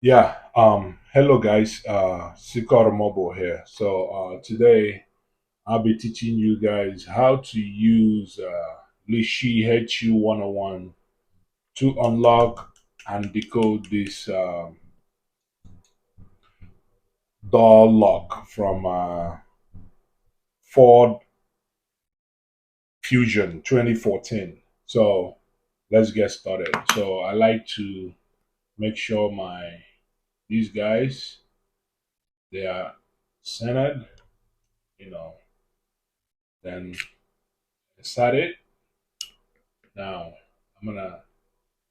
Hello guys, Sikor Mobile here. Today I'll be teaching you guys how to use lishi HU101 to unlock and decode this door lock from Ford Fusion 2014. So let's get started. So I like to make sure these guys they are centered, you know, then set it. Now I'm gonna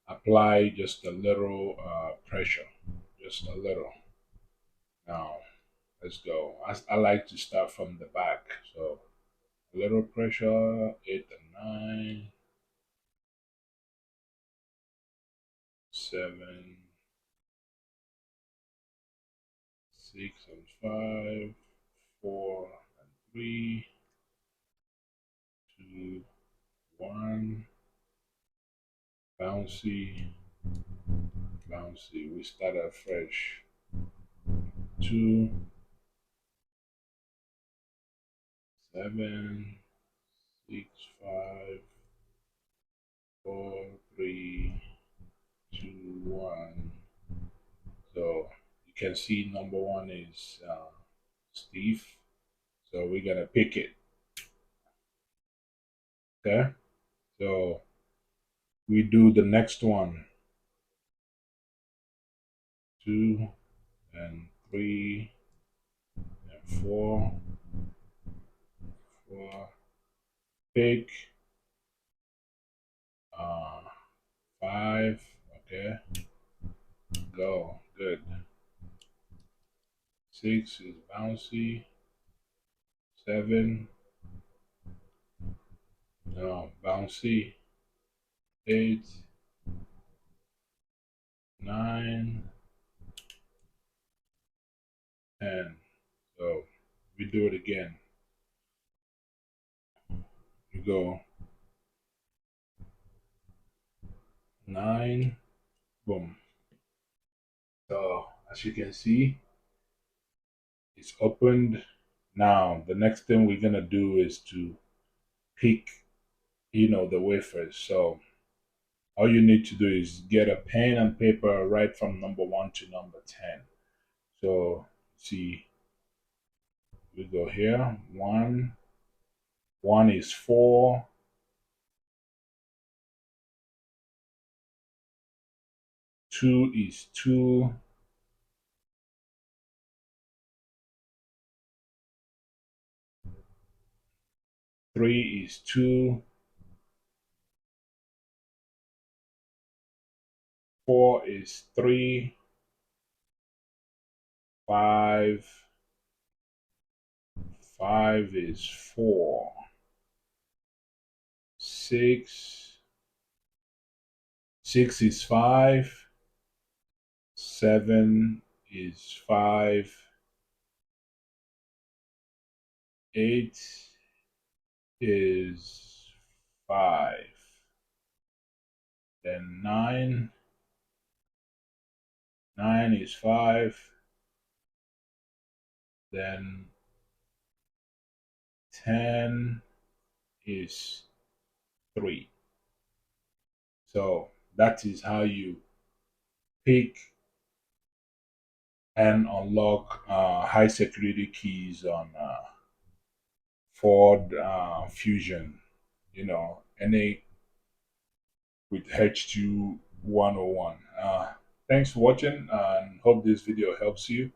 apply just a little pressure, just a little. Now let's go. I like to start from the back, so a little pressure, 8 and 9, 7, 6 and 5, 4 and 3, 2, 1, bouncy, bouncy. We start afresh. 2, 7, 6, 5, 4, 3, 2, 1. So you can see number one is Steve. So we're gonna pick it. Okay. So we do the next one. 2 and 3 and 4. Four. Pick. Uh, 5. Okay. Go. Good. 6 is bouncy. 7. No, bouncy. 8. 9. 10. So we do it again. We go 9. Boom. So as you can see, it's opened. Now the next thing we're gonna do is to pick, the wafers. So all you need to do is get a pen and paper right from number 1 to number 10. So see, we go here. One is 4. 2 is 2. 3 is 2. 4 is 3. 5. 5 is 4. 6. 6 is 5. 7 is 5. 8 is 5. Then 9 is 5. Then 10 is 3. So that is how you pick and unlock high security keys on Ford Fusion, any with HU101. Thanks for watching and hope this video helps you.